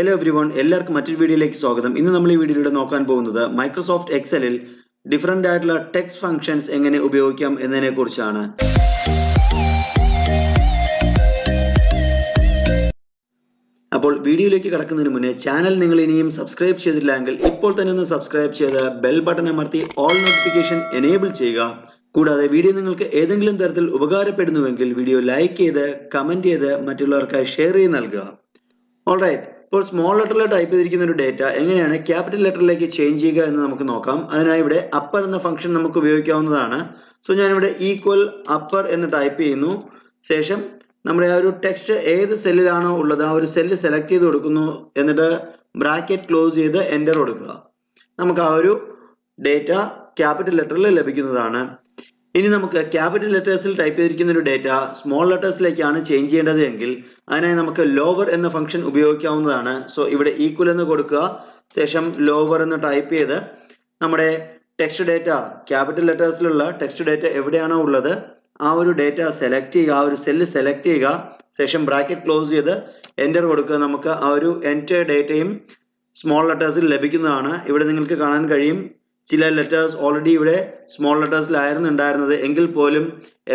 Hello everyone, എല്ലാവർക്കും മറ്റൊരു വീഡിയോയിലേക്ക് സ്വാഗതം. ഇന്ന് നമ്മൾ ഈ വീഡിയോയിലൂടെ നോക്കാൻ പോകുന്നത് മൈക്രോസോഫ്റ്റ് എക്സലിൽ ഡിഫറൻ്റ് ആയിട്ടുള്ള ടെക്സ്റ്റ് ഫംഗ്ഷൻസ് എങ്ങനെ ഉപയോഗിക്കാം എന്നതിനെക്കുറിച്ചാണ്. അപ്പോൾ വീഡിയോയിലേക്ക് കടക്കുന്നതിന് മുന്നേ ചാനൽ നിങ്ങൾ ഇനിയും സബ്സ്ക്രൈബ് ചെയ്തിട്ടില്ലെങ്കിൽ ഇപ്പോൾ തന്നെ ഒന്ന് സബ്സ്ക്രൈബ് ചെയ്ത് ബെൽ ബട്ടൺ അമർത്തി ഓൾ നോട്ടിഫിക്കേഷൻ എനേബിൾ ചെയ്യുക. കൂടാതെ വീഡിയോ നിങ്ങൾക്ക് ഏതെങ്കിലും തരത്തിൽ ഉപകാരപ്പെടുന്നുവെങ്കിൽ വീഡിയോ ലൈക്ക് ചെയ്ത് കമന്റ് ചെയ്ത് മറ്റുള്ളവർക്കായി ഷെയർ ചെയ്ത് നൽകുക. ഓൾറൈറ്റ്, ഇപ്പോൾ സ്മോൾ ലെറ്ററിൽ ടൈപ്പ് ചെയ്തിരിക്കുന്ന ഒരു ഡേറ്റ എങ്ങനെയാണ് ക്യാപിറ്റൽ ലെറ്ററിലേക്ക് ചേഞ്ച് ചെയ്യുക എന്ന് നമുക്ക് നോക്കാം. അതിനായി ഇവിടെ അപ്പർ എന്ന ഫംഗ്ഷൻ നമുക്ക് ഉപയോഗിക്കാവുന്നതാണ്. സോ ഞാനിവിടെ ഈക്വൽ അപ്പർ എന്ന് ടൈപ്പ് ചെയ്യുന്നു. ശേഷം നമ്മുടെ ആ ഒരു ടെക്സ്റ്റ് ഏത് സെല്ലിലാണോ ഉള്ളത് ആ ഒരു സെല്ല് സെലക്ട് ചെയ്ത് കൊടുക്കുന്നു. എന്നിട്ട് ബ്രാക്കറ്റ് ക്ലോസ് ചെയ്ത് എൻ്റർ കൊടുക്കുക. നമുക്ക് ആ ഒരു ഡേറ്റ ക്യാപിറ്റൽ ലെറ്ററിൽ ലഭിക്കുന്നതാണ്. ഇനി നമുക്ക് ക്യാപിറ്റൽ ലെറ്റേഴ്സിൽ ടൈപ്പ് ചെയ്തിരിക്കുന്ന ഒരു ഡേറ്റ സ്മോൾ ലെറ്റേഴ്സിലേക്കാണ് ചേഞ്ച് ചെയ്യേണ്ടത് എങ്കിൽ അതിനായി നമുക്ക് ലോവർ എന്ന ഫംഗ്ഷൻ ഉപയോഗിക്കാവുന്നതാണ്. സോ ഇവിടെ ഈക്വൽ എന്ന് കൊടുക്കുക. ശേഷം ലോവർ എന്ന് ടൈപ്പ് ചെയ്ത് നമ്മുടെ ടെക്സ്റ്റ് ഡേറ്റ ക്യാപിറ്റൽ ലെറ്റേഴ്സിലുള്ള ടെക്സ്റ്റ് ഡേറ്റ എവിടെയാണോ ഉള്ളത് ആ ഒരു ഡേറ്റ സെലക്ട് ചെയ്യുക, ആ ഒരു സെല്ല് സെലക്ട് ചെയ്യുക. ശേഷം ബ്രാക്കറ്റ് ക്ലോസ് ചെയ്ത് എൻ്റർ കൊടുക്കുക. നമുക്ക് ആ ഒരു എൻ്റർ ഡേറ്റയും സ്മോൾ ലെറ്റേഴ്സിൽ ലഭിക്കുന്നതാണ്. ഇവിടെ നിങ്ങൾക്ക് കാണാൻ കഴിയും ചില ലെറ്റേഴ്സ് ഓൾറെഡി ഇവിടെ സ്മോൾ ലെറ്റേഴ്സിലായിരുന്നു ഉണ്ടായിരുന്നത് എങ്കിൽ പോലും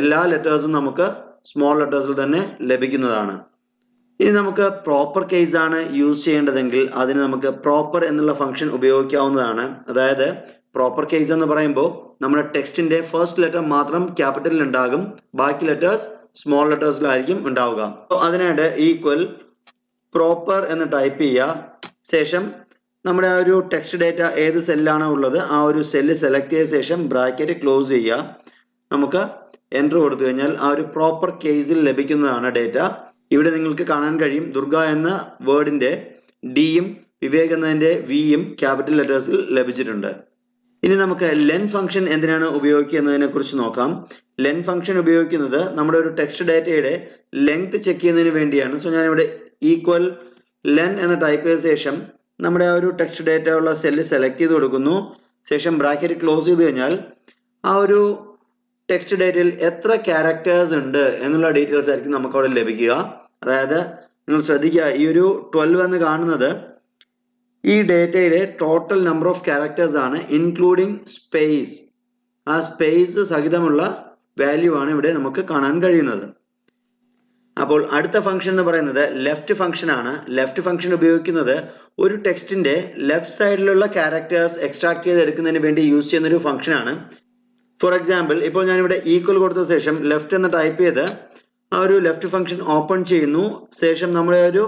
എല്ലാ ലെറ്റേഴ്സും നമുക്ക് സ്മോൾ ലെറ്റേഴ്സിൽ തന്നെ ലഭിക്കുന്നതാണ്. ഇനി നമുക്ക് പ്രോപ്പർ കേസ് ആണ് യൂസ് ചെയ്യേണ്ടതെങ്കിൽ അതിന് നമുക്ക് പ്രോപ്പർ എന്നുള്ള ഫംഗ്ഷൻ ഉപയോഗിക്കാവുന്നതാണ്. അതായത് പ്രോപ്പർ കേസ് എന്ന് പറയുമ്പോൾ നമ്മുടെ ടെക്സ്റ്റിന്റെ ഫസ്റ്റ് ലെറ്റർ മാത്രം ക്യാപിറ്റലിൽ ഉണ്ടാകും, ബാക്കി ലെറ്റേഴ്സ് സ്മോൾ ലെറ്റേഴ്സിലായിരിക്കും ഉണ്ടാവുക. അപ്പോൾ അതിനായിട്ട് ഈക്വൽ പ്രോപ്പർ എന്ന് ടൈപ്പ് ചെയ്യുക. ശേഷം നമ്മുടെ ആ ഒരു ടെക്സ്റ്റ് ഡേറ്റ ഏത് സെല്ലാണോ ഉള്ളത് ആ ഒരു സെല്ല് സെലക്ട് ചെയ്ത ശേഷം ബ്രാക്കറ്റ് ക്ലോസ് ചെയ്യുക. നമുക്ക് എൻ്റർ കൊടുത്തു കഴിഞ്ഞാൽ ആ ഒരു പ്രോപ്പർ കേസിൽ ലഭിക്കുന്നതാണ് ഡേറ്റ. ഇവിടെ നിങ്ങൾക്ക് കാണാൻ കഴിയും ദുർഗ എന്ന വേർഡിന്റെ ഡിയും വിവേക് എന്നതിന്റെ വിയും ക്യാപിറ്റൽ ലെറ്റേഴ്സിൽ ലഭിച്ചിട്ടുണ്ട്. ഇനി നമുക്ക് ലെൻ ഫംഗ്ഷൻ എന്തിനാണ് ഉപയോഗിക്കുക എന്നതിനെ കുറിച്ച് നോക്കാം. ലെൻ ഫംഗ്ഷൻ ഉപയോഗിക്കുന്നത് നമ്മുടെ ഒരു ടെക്സ്റ്റ് ഡേറ്റയുടെ ലെങ്ത് ചെക്ക് ചെയ്യുന്നതിന് വേണ്ടിയാണ്. സോ ഞാനിവിടെ ഈക്വൽ ലെൻ എന്ന് ടൈപ്പ് ചെയ്ത ശേഷം നമ്മുടെ ആ ഒരു ടെക്സ്റ്റ് ഡേറ്റ ഉള്ള സെല്ല് സെലക്ട് ചെയ്ത് കൊടുക്കുന്നു. ശേഷം ബ്രാക്കറ്റ് ക്ലോസ് ചെയ്ത് കഴിഞ്ഞാൽ ആ ഒരു ടെക്സ്റ്റ് ഡേറ്റയിൽ എത്ര ക്യാരക്ടേഴ്സ് ഉണ്ട് എന്നുള്ള ഡീറ്റെയിൽസ് ആയിരിക്കും നമുക്ക് അവിടെ ലഭിക്കുക. അതായത് നിങ്ങൾ ശ്രദ്ധിക്കുക, ഈ ഒരു 12 എന്ന് കാണുന്നത് ഈ ഡേറ്റയിലെ ടോട്ടൽ നമ്പർ ഓഫ് ക്യാരക്ടേഴ്സ് ആണ്, ഇൻക്ലൂഡിങ് സ്പേസ്. ആ സ്പേസ് സഹിതമുള്ള വാല്യൂ ആണ് ഇവിടെ നമുക്ക് കാണാൻ കഴിയുന്നത്. അപ്പോൾ അടുത്ത ഫംഗ്ഷൻ എന്ന് പറയുന്നത് ലെഫ്റ്റ് ഫംഗ്ഷൻ ആണ്. ലെഫ്റ്റ് ഫംഗ്ഷൻ ഉപയോഗിക്കുന്നത് ഒരു ടെക്സ്റ്റിന്റെ ലെഫ്റ്റ് സൈഡിലുള്ള ക്യാരക്ടേഴ്സ് എക്സ്ട്രാക്ട് ചെയ്ത് എടുക്കുന്നതിന് വേണ്ടി യൂസ് ചെയ്യുന്ന ഒരു ഫംഗ്ഷൻ ആണ്. ഫോർ എക്സാമ്പിൾ, ഇപ്പോൾ ഞാനിവിടെ ഈക്വൽ കൊടുത്ത ശേഷം ലെഫ്റ്റ് എന്ന് ടൈപ്പ് ചെയ്ത് ആ ഒരു ലെഫ്റ്റ് ഫംഗ്ഷൻ ഓപ്പൺ ചെയ്യുന്നു. ശേഷം നമ്മുടെ ഒരു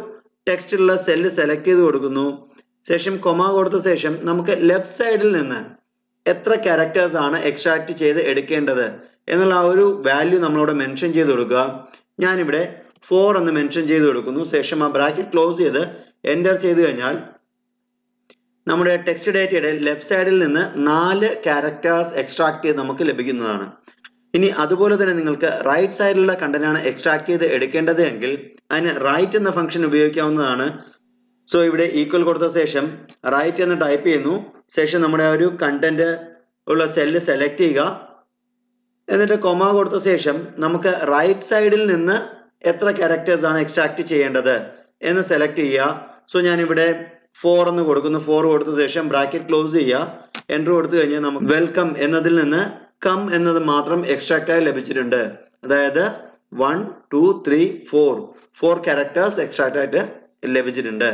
ടെക്സ്റ്റിലുള്ള സെല്ല് സെലക്ട് ചെയ്ത് കൊടുക്കുന്നു. ശേഷം കൊമ കൊടുത്ത ശേഷം നമുക്ക് ലെഫ്റ്റ് സൈഡിൽ നിന്ന് എത്ര ക്യാരക്ടേഴ്സ് ആണ് എക്സ്ട്രാക്ട് ചെയ്ത് എടുക്കേണ്ടത് എന്നുള്ള ആ ഒരു വാല്യൂ നമ്മളവിടെ മെൻഷൻ ചെയ്ത് കൊടുക്കുക. ഞാനിവിടെ 4 എന്ന് മെൻഷൻ ചെയ്ത് കൊടുക്കുന്നു. ശേഷം ആ ബ്രാക്കറ്റ് ക്ലോസ് ചെയ്ത് എൻ്റർ ചെയ്ത് കഴിഞ്ഞാൽ നമ്മുടെ ടെക്സ്റ്റ് ഡേറ്റയുടെ ലെഫ്റ്റ് സൈഡിൽ നിന്ന് 4 ക്യാരക്ടേഴ്സ് എക്സ്ട്രാക്ട് ചെയ്ത് നമുക്ക് ലഭിക്കുന്നതാണ്. ഇനി അതുപോലെ തന്നെ നിങ്ങൾക്ക് റൈറ്റ് സൈഡിലുള്ള കണ്ടന്റ് ആണ് എക്സ്ട്രാക്ട് ചെയ്ത് എടുക്കേണ്ടത് എങ്കിൽ അതിന് റൈറ്റ് എന്ന ഫംഗ്ഷൻ ഉപയോഗിക്കാവുന്നതാണ്. സോ ഇവിടെ ഈക്വൽ കൊടുത്ത ശേഷം റൈറ്റ് എന്ന് ടൈപ്പ് ചെയ്യുന്നു. ശേഷം നമ്മുടെ ആ ഒരു കണ്ടന്റ് ഉള്ള സെല്ല് സെലക്ട് ചെയ്യുക. എന്നിട്ട് കൊമ കൊടുത്ത ശേഷം നമുക്ക് റൈറ്റ് സൈഡിൽ നിന്ന് എത്ര ക്യാരക്ടേഴ്സ് ആണ് എക്സ്ട്രാക്ട് ചെയ്യേണ്ടത് എന്ന് സെലക്ട് ചെയ്യുക. സോ ഞാനിവിടെ 4 എന്ന് കൊടുക്കുന്നു. 4 കൊടുത്ത ശേഷം ബ്രാക്കറ്റ് ക്ലോസ് ചെയ്യുക. എൻ്റർ കൊടുത്തു കഴിഞ്ഞാൽ നമുക്ക് വെൽക്കം എന്നതിൽ നിന്ന് കം എന്നത് മാത്രം എക്സ്ട്രാക്ട് ആയി ലഭിച്ചിട്ടുണ്ട്. അതായത് 1 2 3 4 ക്യാരക്ടേഴ്സ് എക്സ്ട്രാക്ട് ആയിട്ട് ലഭിച്ചിട്ടുണ്ട്.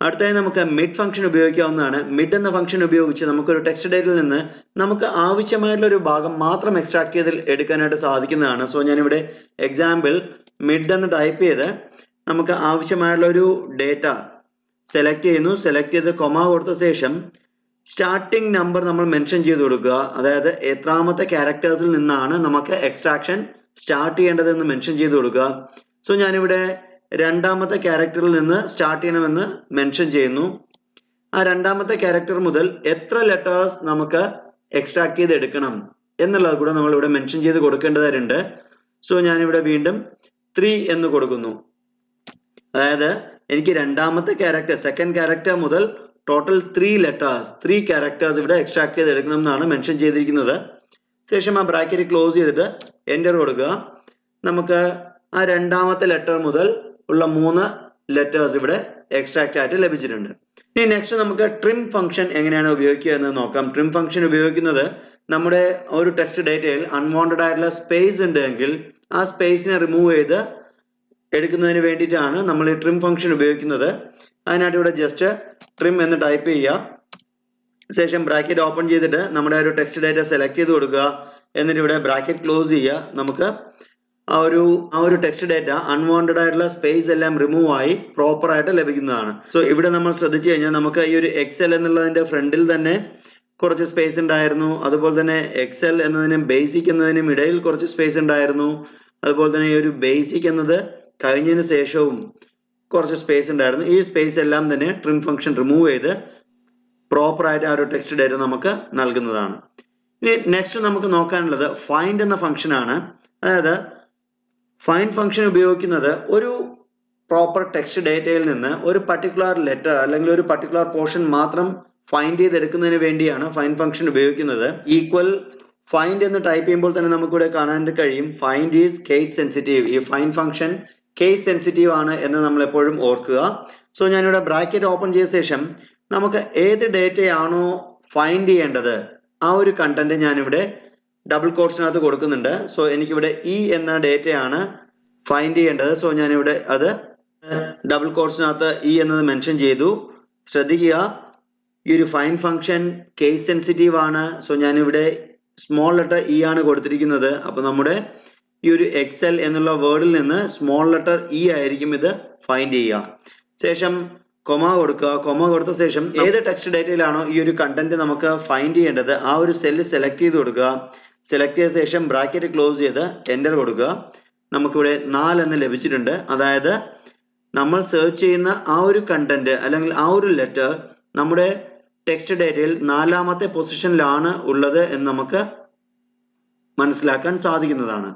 അടുത്തായി നമുക്ക് മിഡ് ഫംഗ്ഷൻ ഉപയോഗിക്കാവുന്നതാണ്. മിഡ് എന്ന ഫംഗ്ഷൻ ഉപയോഗിച്ച് നമുക്കൊരു ടെക്സ്റ്റ് ഡേറ്റയിൽ നിന്ന് നമുക്ക് ആവശ്യമായിട്ടുള്ള ഒരു ഭാഗം മാത്രം എക്സ്ട്രാക്ട് ചെയ്ത് എടുക്കാനായിട്ട് സാധിക്കുന്നതാണ്. സോ ഞാനിവിടെ എക്സാമ്പിൾ മിഡ് എന്ന് ടൈപ്പ് ചെയ്ത് നമുക്ക് ആവശ്യമായിട്ടുള്ള ഒരു ഡേറ്റ സെലക്ട് ചെയ്യുന്നു. സെലക്ട് ചെയ്ത് കൊമ കൊടുത്ത ശേഷം സ്റ്റാർട്ടിംഗ് നമ്പർ നമ്മൾ മെൻഷൻ ചെയ്ത് കൊടുക്കുക. അതായത് എത്രാമത്തെ ക്യാരക്ടേഴ്സിൽ നിന്നാണ് നമുക്ക് എക്സ്ട്രാക്ഷൻ സ്റ്റാർട്ട് ചെയ്യേണ്ടതെന്ന് മെൻഷൻ ചെയ്ത് കൊടുക്കുക. സോ ഞാനിവിടെ രണ്ടാമത്തെ ക്യാരക്ടറിൽ നിന്ന് സ്റ്റാർട്ട് ചെയ്യണമെന്ന് മെൻഷൻ ചെയ്യുന്നു. ആ രണ്ടാമത്തെ ക്യാരക്ടർ മുതൽ എത്ര ലെറ്റേഴ്സ് നമുക്ക് എക്സ്ട്രാക്ട് ചെയ്ത് എടുക്കണം എന്നുള്ളത് കൂടെ നമ്മൾ ഇവിടെ മെൻഷൻ ചെയ്ത് കൊടുക്കേണ്ടതായിട്ടുണ്ട്. സോ ഞാനിവിടെ വീണ്ടും 3 എന്ന് കൊടുക്കുന്നു. അതായത് എനിക്ക് രണ്ടാമത്തെ ക്യാരക്ടർ സെക്കൻഡ് ക്യാരക്ടർ മുതൽ ടോട്ടൽ 3 ക്യാരക്ടേഴ്സ് ഇവിടെ എക്സ്ട്രാക്ട് ചെയ്ത് എടുക്കണം എന്നാണ് മെൻഷൻ ചെയ്തിരിക്കുന്നത്. ശേഷം ആ ബ്രാക്കറ്റ് ക്ലോസ് ചെയ്തിട്ട് എൻ്റർ കൊടുക്കുക. നമുക്ക് ആ രണ്ടാമത്തെ ലെറ്റർ മുതൽ ഉള്ള 3 ലെറ്റേഴ്സ് ഇവിടെ എക്സ്ട്രാക്റ്റ് ആയിട്ട് ലഭിച്ചിട്ടുണ്ട്. ഇനി നെക്സ്റ്റ് നമുക്ക് ട്രിം ഫംഗ്ഷൻ എങ്ങനെയാണ് ഉപയോഗിക്കുക എന്ന് നോക്കാം. ട്രിം ഫംഗ്ഷൻ ഉപയോഗിക്കുന്നത് നമ്മുടെ ഒരു ടെക്സ്റ്റ് ഡേറ്റയിൽ അൺവാണ്ടഡ് ആയിട്ടുള്ള സ്പേസ് ഉണ്ടെങ്കിൽ ആ സ്പേസിനെ റിമൂവ് ചെയ്ത് എടുക്കുന്നതിന് വേണ്ടിയിട്ടാണ് നമ്മൾ ഈ ട്രിം ഫംഗ്ഷൻ ഉപയോഗിക്കുന്നത്. അതിനായിട്ട് ഇവിടെ ജസ്റ്റ് ട്രിം എന്ന് ടൈപ്പ് ചെയ്യുക. ശേഷം ബ്രാക്കറ്റ് ഓപ്പൺ ചെയ്തിട്ട് നമ്മുടെ ഒരു ടെക്സ്റ്റ് ഡേറ്റ സെലക്ട് ചെയ്ത് കൊടുക്കുക. എന്നിട്ട് ഇവിടെ ബ്രാക്കറ്റ് ക്ലോസ് ചെയ്യുക. നമുക്ക് ആ ഒരു ടെക്സ്റ്റ് ഡേറ്റ അൺവാണ്ടഡ് ആയിട്ടുള്ള സ്പേസ് എല്ലാം റിമൂവ് ആയി പ്രോപ്പർ ആയിട്ട് ലഭിക്കുന്നതാണ്. സോ ഇവിടെ നമ്മൾ ശ്രദ്ധിച്ചു കഴിഞ്ഞാൽ നമുക്ക് ഈ ഒരു എക്സൽ എന്നുള്ളതിന്റെ ഫ്രണ്ടിൽ തന്നെ കുറച്ച് സ്പേസ് ഉണ്ടായിരുന്നു. അതുപോലെ തന്നെ എക്സൽ എന്നതിനും ബേസിക് എന്നതിനും ഇടയിൽ കുറച്ച് സ്പേസ് ഉണ്ടായിരുന്നു. അതുപോലെ തന്നെ ഈ ഒരു ബേസിക് എന്നത് കഴിഞ്ഞതിന് ശേഷവും കുറച്ച് സ്പേസ് ഉണ്ടായിരുന്നു. ഈ സ്പേസ് എല്ലാം തന്നെ ട്രിം ഫംഗ്ഷൻ റിമൂവ് ചെയ്ത് പ്രോപ്പർ ആയിട്ട് ആ ഒരു ടെക്സ്റ്റ് ഡേറ്റ നമുക്ക് നൽകുന്നതാണ്. ഇനി നെക്സ്റ്റ് നമുക്ക് നോക്കാനുള്ളത് ഫൈൻഡ് എന്ന ഫംഗ്ഷൻ ആണ്. അതായത് ഫൈൻഡ് ഫംഗ്ഷൻ ഉപയോഗിക്കുന്നത് ഒരു പ്രോപ്പർ ടെക്സ്റ്റ് ഡേറ്റയിൽ നിന്ന് ഒരു പർട്ടിക്കുലർ ലെറ്റർ അല്ലെങ്കിൽ ഒരു പർട്ടിക്കുലർ പോർഷൻ മാത്രം ഫൈൻഡ് ചെയ്തെടുക്കുന്നതിന് വേണ്ടിയാണ് ഫൈൻഡ് ഫംഗ്ഷൻ ഉപയോഗിക്കുന്നത്. ഈക്വൽ ഫൈൻഡ് എന്ന് ടൈപ്പ് ചെയ്യുമ്പോൾ തന്നെ നമുക്കിവിടെ കാണാൻ കഴിയും ഫൈൻഡ് ഈസ് കേസ് സെൻസിറ്റീവ്. ഈ ഫൈൻഡ് ഫംഗ്ഷൻ കേസ് സെൻസിറ്റീവ് ആണ് എന്ന് നമ്മൾ എപ്പോഴും ഓർക്കുക. സോ ഞാനിവിടെ ബ്രാക്കറ്റ് ഓപ്പൺ ചെയ്ത ശേഷം നമുക്ക് ഏത് ഡേറ്റയാണോ ഫൈൻഡ് ചെയ്യേണ്ടത് ആ ഒരു കണ്ടന്റ് ഞാനിവിടെ ഡബിൾ കോട്ട്സിനകത്ത് കൊടുക്കുന്നുണ്ട്. സോ എനിക്കിവിടെ ഇ എന്ന ഡേറ്റയാണ് ഫൈൻഡ് ചെയ്യേണ്ടത്. സോ ഞാനിവിടെ അത് ഡബിൾ കോട്ട്സിനകത്ത് ഇ എന്നത് മെൻഷൻ ചെയ്തു. ശ്രദ്ധിക്കുക, ഈ ഒരു ഫൈൻഡ് ഫംഗ്ഷൻ കേസ് സെൻസിറ്റീവ് ആണ്. സോ ഞാനിവിടെ സ്മോൾ ലെറ്റർ ഇ ആണ് കൊടുത്തിരിക്കുന്നത്. അപ്പോൾ നമ്മുടെ ഈ ഒരു എക്സൽ എന്നുള്ള വേർഡിൽ നിന്ന് സ്മോൾ ലെറ്റർ ഇ ആയിരിക്കും ഇത് ഫൈൻഡ് ചെയ്യുക. ശേഷം കൊമ കൊടുക്കുക. കൊമ കൊടുത്ത ശേഷം ഏത് ടെക്സ്റ്റ് ഡേറ്റയിലാണോ ഈ ഒരു കണ്ടന്റ് നമുക്ക് ഫൈൻഡ് ചെയ്യേണ്ടത് ആ ഒരു സെല്ല് സെലക്ട് ചെയ്ത് കൊടുക്കുക. സെലക്ട് ചെയ്ത ശേഷം ബ്രാക്കറ്റ് ക്ലോസ് ചെയ്ത് എൻ്റർ കൊടുക്കുക. നമുക്കിവിടെ 4 എന്ന് ലഭിച്ചിട്ടുണ്ട്. അതായത് നമ്മൾ സെർച്ച് ചെയ്യുന്ന ആ ഒരു കണ്ടന്റ് അല്ലെങ്കിൽ ആ ഒരു ലെറ്റർ നമ്മുടെ ടെക്സ്റ്റ് ഡേറ്റയിൽ 4ാമത്തെ പൊസിഷനിലാണ് ഉള്ളത് എന്ന് നമുക്ക് മനസ്സിലാക്കാൻ സാധിക്കുന്നതാണ്.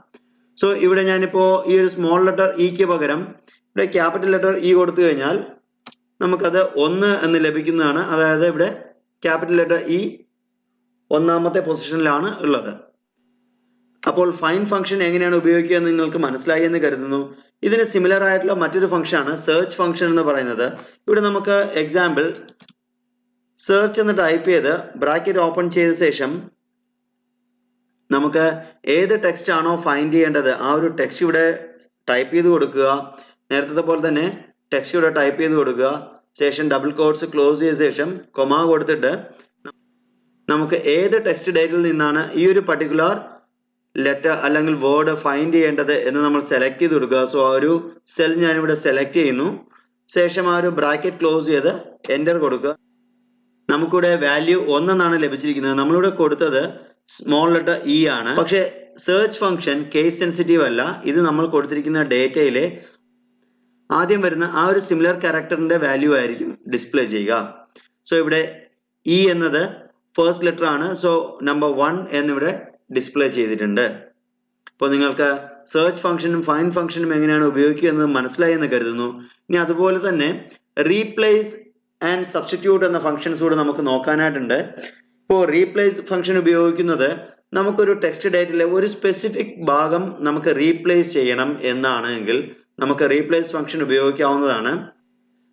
സോ ഇവിടെ ഞാനിപ്പോൾ ഈ ഒരു സ്മോൾ ലെറ്റർ ഇക്ക് പകരം ഇവിടെ ക്യാപിറ്റൽ ലെറ്റർ ഇ കൊടുത്തു കഴിഞ്ഞാൽ നമുക്കത് 1 എന്ന് ലഭിക്കുന്നതാണ്. അതായത് ഇവിടെ ക്യാപിറ്റൽ ലെറ്റർ ഇ 1ാമത്തെ പൊസിഷനിലാണ് ഉള്ളത്. അപ്പോൾ ഫൈൻഡ് ഫംഗ്ഷൻ എങ്ങനെയാണ് ഉപയോഗിക്കുക എന്ന് നിങ്ങൾക്ക് മനസ്സിലായി എന്ന് കരുതുന്നു. ഇതിന് സിമിലർ ആയിട്ടുള്ള മറ്റൊരു ഫംഗ്ഷൻ ആണ് സെർച്ച് ഫംഗ്ഷൻ എന്ന് പറയുന്നത്. ഇവിടെ നമുക്ക് എക്സാമ്പിൾ സെർച്ച് എന്ന് ടൈപ്പ് ചെയ്ത് ബ്രാക്കറ്റ് ഓപ്പൺ ചെയ്ത ശേഷം നമുക്ക് ഏത് ടെക്സ്റ്റ് ആണോ ഫൈൻഡ് ചെയ്യേണ്ടത് ആ ഒരു ടെക്സ്റ്റ് ഇവിടെ ടൈപ്പ് ചെയ്ത് കൊടുക്കുക. നേരത്തെ പോലെ തന്നെ ടെക്സ്റ്റ് ഇവിടെ ടൈപ്പ് ചെയ്ത് കൊടുക്കുക. ശേഷം ഡബിൾ കോട്ട്സ് ക്ലോസ് ചെയ്ത ശേഷം കൊമ കൊടുത്തിട്ട് നമുക്ക് ഏത് ടെക്സ്റ്റ് ഡേറ്റയിൽ നിന്നാണ് ഈ ഒരു പർട്ടിക്കുലർ ലെറ്റർ അല്ലെങ്കിൽ വേർഡ് ഫൈൻഡ് ചെയ്യേണ്ടത് എന്ന് നമ്മൾ സെലക്ട് ചെയ്ത് കൊടുക്കുക. സോ ആ ഒരു സെൽ ഞാനിവിടെ സെലക്ട് ചെയ്യുന്നു. ശേഷം ആ ഒരു ബ്രാക്കറ്റ് ക്ലോസ് ചെയ്ത് എൻ്റർ കൊടുക്കുക. നമുക്കിവിടെ വാല്യൂ 1 എന്നാണ് ലഭിച്ചിരിക്കുന്നത്. നമ്മളിവിടെ കൊടുത്തത് സ്മോൾ ലെറ്റർ ഇ ആണ്. പക്ഷേ സെർച്ച് ഫംഗ്ഷൻ കേസ് സെൻസിറ്റീവ് അല്ല. ഇത് നമ്മൾ കൊടുത്തിരിക്കുന്ന ഡേറ്റയിലെ ആദ്യം വരുന്ന ആ ഒരു സിമിലർ ക്യാരക്ടറിന്റെ വാല്യൂ ആയിരിക്കും ഡിസ്പ്ലേ ചെയ്യുക. സോ ഇവിടെ ഇ എന്നത് ഫസ്റ്റ് ലെറ്റർ ആണ്. സോ നമ്പർ 1 എന്നിവിടെ ഡിസ്പ്ലേ ചെയ്തിട്ടുണ്ട്. അപ്പോൾ നിങ്ങൾക്ക് സെർച്ച് ഫംഗ്ഷനും ഫൈൻഡ് ഫംഗ്ഷനും എങ്ങനെയാണ് ഉപയോഗിക്കുക എന്ന് മനസ്സിലായി എന്ന് കരുതുന്നു. ഇനി അതുപോലെ തന്നെ റീപ്ലേസ് ആൻഡ് സബ്സ്റ്റിറ്റ്യൂട്ട് എന്ന ഫംഗ്ഷൻസ് കൂടെ നമുക്ക് നോക്കാനായിട്ടുണ്ട്. ഇപ്പോൾ റീപ്ലേസ് ഫംഗ്ഷൻ ഉപയോഗിക്കുന്നത് നമുക്കൊരു ടെക്സ്റ്റ് ഡേറ്റയിലെ ഒരു സ്പെസിഫിക് ഭാഗം നമുക്ക് റീപ്ലേസ് ചെയ്യണം എന്നാണെങ്കിൽ നമുക്ക് റീപ്ലേസ് ഫംഗ്ഷൻ ഉപയോഗിക്കാവുന്നതാണ്.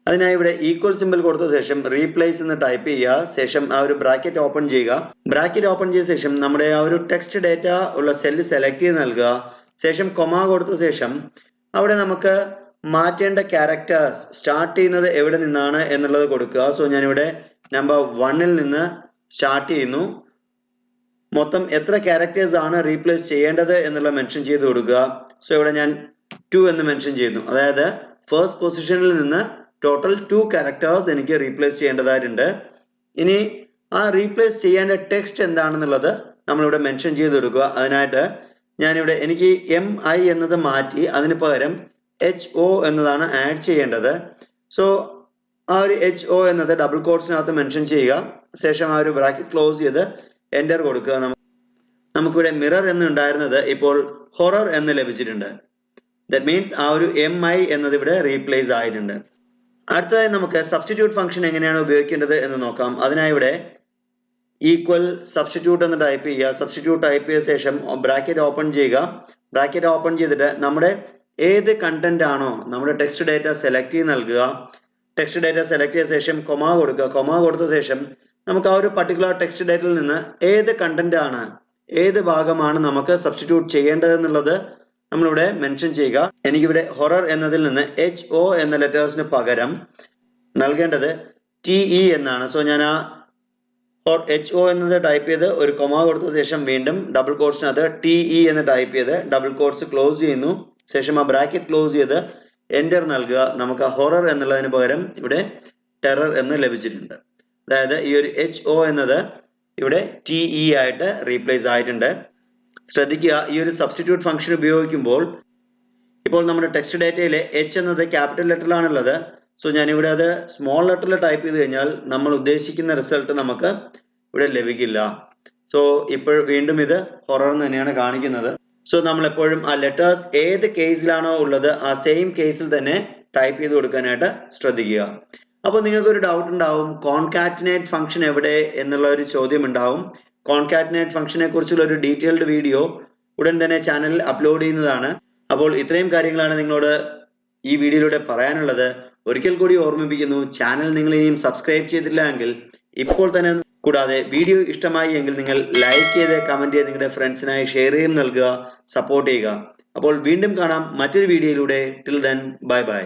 അതിനായി ഇവിടെ ഈക്വൽ സിമ്പിൾ കൊടുത്ത ശേഷം റീപ്ലേസ് എന്ന് ടൈപ്പ് ചെയ്യുക. ശേഷം ആ ഒരു ബ്രാക്കറ്റ് ഓപ്പൺ ചെയ്യുക. ബ്രാക്കറ്റ് ഓപ്പൺ ചെയ്ത ശേഷം നമ്മുടെ ആ ഒരു ടെക്സ്റ്റ് ഡേറ്റ ഉള്ള സെല്ല് സെലക്ട് ചെയ്ത് നൽകുക. ശേഷം കൊമ കൊടുത്ത ശേഷം അവിടെ നമുക്ക് മാറ്റേണ്ട ക്യാരക്ടേഴ്സ് സ്റ്റാർട്ട് ചെയ്യുന്നത് എവിടെ നിന്നാണ് എന്നുള്ളത് കൊടുക്കുക. സോ ഞാനിവിടെ നമ്പർ 1ൽ നിന്ന് സ്റ്റാർട്ട് ചെയ്യുന്നു. മൊത്തം എത്ര ക്യാരക്ടേഴ്സ് ആണ് റീപ്ലേസ് ചെയ്യേണ്ടത് എന്നുള്ള മെൻഷൻ ചെയ്ത് കൊടുക്കുക. സോ ഇവിടെ ഞാൻ 2 എന്ന് മെൻഷൻ ചെയ്യുന്നു. അതായത് ഫസ്റ്റ് പൊസിഷനിൽ നിന്ന് ടോട്ടൽ 2 ക്യാരക്ടേഴ്സ് എനിക്ക് റീപ്ലേസ് ചെയ്യേണ്ടതായിട്ടുണ്ട്. ഇനി ആ റീപ്ലേസ് ചെയ്യേണ്ട ടെക്സ്റ്റ് എന്താണെന്നുള്ളത് നമ്മളിവിടെ മെൻഷൻ ചെയ്ത് കൊടുക്കുക. അതിനായിട്ട് ഞാനിവിടെ എനിക്ക് MI എന്നത് മാറ്റി അതിന് പകരം HO എന്നതാണ് ആഡ് ചെയ്യേണ്ടത്. സോ ആ ഒരു HO എന്നത് ഡബിൾ കോട്ട്സിനകത്ത് മെൻഷൻ ചെയ്യുക. ശേഷം ആ ഒരു ബ്രാക്കറ്റ് ക്ലോസ് ചെയ്ത് എൻ്റർ കൊടുക്കുക. നമുക്കിവിടെ മിറർ എന്ന് ഉണ്ടായിരുന്നത് ഇപ്പോൾ ഹൊറർ എന്ന് ലഭിച്ചിട്ടുണ്ട്. ദാറ്റ് മീൻസ് ആ ഒരു MI എന്നത് ഇവിടെ റീപ്ലേസ് ആയിട്ടുണ്ട്. അടുത്തതായി നമുക്ക് സബ്സ്റ്റിറ്റ്യൂട്ട് ഫംഗ്ഷൻ എങ്ങനെയാണ് ഉപയോഗിക്കേണ്ടത് എന്ന് നോക്കാം. അതിനായി ഇവിടെ ഈക്വൽ സബ്സ്റ്റിറ്റ്യൂട്ട് എന്ന് ടൈപ്പ് ചെയ്യുക. സബ്സ്റ്റിറ്റ്യൂട്ട് ടൈപ്പ് ചെയ്ത ശേഷം ബ്രാക്കറ്റ് ഓപ്പൺ ചെയ്യുക. ബ്രാക്കറ്റ് ഓപ്പൺ ചെയ്തിട്ട് നമ്മുടെ ഏത് കണ്ടന്റ് ആണോ നമ്മുടെ ടെക്സ്റ്റ് ഡേറ്റ സെലക്ട് ചെയ്ത് നൽകുക. ടെക്സ്റ്റ് ഡേറ്റ സെലക്ട് ചെയ്ത ശേഷം കൊമ കൊടുക്കുക. കൊമ കൊടുത്ത ശേഷം നമുക്ക് ആ ഒരു പർട്ടിക്കുലർ ടെക്സ്റ്റ് ഡേറ്റയിൽ നിന്ന് ഏത് കണ്ടന്റ് ആണ്, ഏത് ഭാഗമാണ് നമുക്ക് സബ്സ്റ്റിറ്റ്യൂട്ട് ചെയ്യേണ്ടതെന്നുള്ളത് നമ്മളിവിടെ മെൻഷൻ ചെയ്യുക. എനിക്കിവിടെ ഹൊറർ എന്നതിൽ നിന്ന് HO എന്ന ലെറ്റേഴ്സിന് പകരം നൽകേണ്ടത് TE എന്നാണ്. സോ ഞാൻ ആ HO എന്നത് ടൈപ്പ് ചെയ്ത് ഒരു കൊമ കൊടുത്ത ശേഷം വീണ്ടും ഡബിൾ കോട്ട്സിനകത്ത് TE എന്ന് ടൈപ്പ് ചെയ്ത് ഡബിൾ കോട്ട്സ് ക്ലോസ് ചെയ്യുന്നു. ശേഷം ആ ബ്രാക്കറ്റ് ക്ലോസ് ചെയ്ത് എൻ്റർ നൽകുക. നമുക്ക് ആ ഹൊറർ എന്നുള്ളതിന് പകരം ഇവിടെ ടെറർ എന്ന് ലഭിച്ചിട്ടുണ്ട്. അതായത് ഈ ഒരു HO എന്നത് ഇവിടെ TE ആയിട്ട് റീപ്ലേസ് ആയിട്ടുണ്ട്. ശ്രദ്ധിക്കുക, ഈ ഒരു സബ്സ്റ്റിറ്റ്യൂട്ട് ഫംഗ്ഷൻ ഉപയോഗിക്കുമ്പോൾ ഇപ്പോൾ നമ്മുടെ ടെക്സ്റ്റ് ഡേറ്റയിലെ H എന്നത് ക്യാപിറ്റൽ ലെറ്ററിലാണുള്ളത്. സോ ഞാനിവിടെ അത് സ്മോൾ ലെറ്ററിൽ ടൈപ്പ് ചെയ്ത് കഴിഞ്ഞാൽ നമ്മൾ ഉദ്ദേശിക്കുന്ന റിസൾട്ട് നമുക്ക് ഇവിടെ ലഭിക്കില്ല. സോ ഇപ്പോൾ വീണ്ടും ഇത് ഹൊറർ എന്ന് തന്നെയാണ് കാണിക്കുന്നത്. സോ നമ്മൾ എപ്പോഴും ആ ലെറ്റേഴ്സ് ഏത് കേസിലാണോ ഉള്ളത് ആ സെയിം കേസിൽ തന്നെ ടൈപ്പ് ചെയ്ത് കൊടുക്കാനായിട്ട് ശ്രദ്ധിക്കുക. അപ്പോൾ നിങ്ങൾക്ക് ഒരു ഡൗട്ട് ഉണ്ടാവും, കോൺകാറ്റിനേറ്റ് ഫംഗ്ഷൻ എവിടെ എന്നുള്ള ഒരു ചോദ്യം ഉണ്ടാവും. കോൺകാറ്റിനേറ്റ് ഫംഗ്ഷനെ കുറിച്ചുള്ള ഒരു ഡീറ്റെയിൽഡ് വീഡിയോ ഉടൻ തന്നെ ചാനലിൽ അപ്ലോഡ് ചെയ്യുന്നതാണ്. അപ്പോൾ ഇത്രയും കാര്യങ്ങളാണ് നിങ്ങളോട് ഈ വീഡിയോയിലൂടെ പറയാനുള്ളത്. ഒരിക്കൽ കൂടി ഓർമ്മിപ്പിക്കുന്നു, ചാനൽ നിങ്ങൾ ഇനിയും സബ്സ്ക്രൈബ് ചെയ്തില്ല എങ്കിൽ ഇപ്പോൾ തന്നെ, കൂടാതെ വീഡിയോ ഇഷ്ടമായി എങ്കിൽ നിങ്ങൾ ലൈക്ക് ചെയ്ത് കമന്റ് ചെയ്ത് നിങ്ങളുടെ ഫ്രണ്ട്സിനായി ഷെയർ ചെയ്യും നൽകുക, സപ്പോർട്ട് ചെയ്യുക. അപ്പോൾ വീണ്ടും കാണാം മറ്റൊരു വീഡിയോയിലൂടെ. Till then bye bye.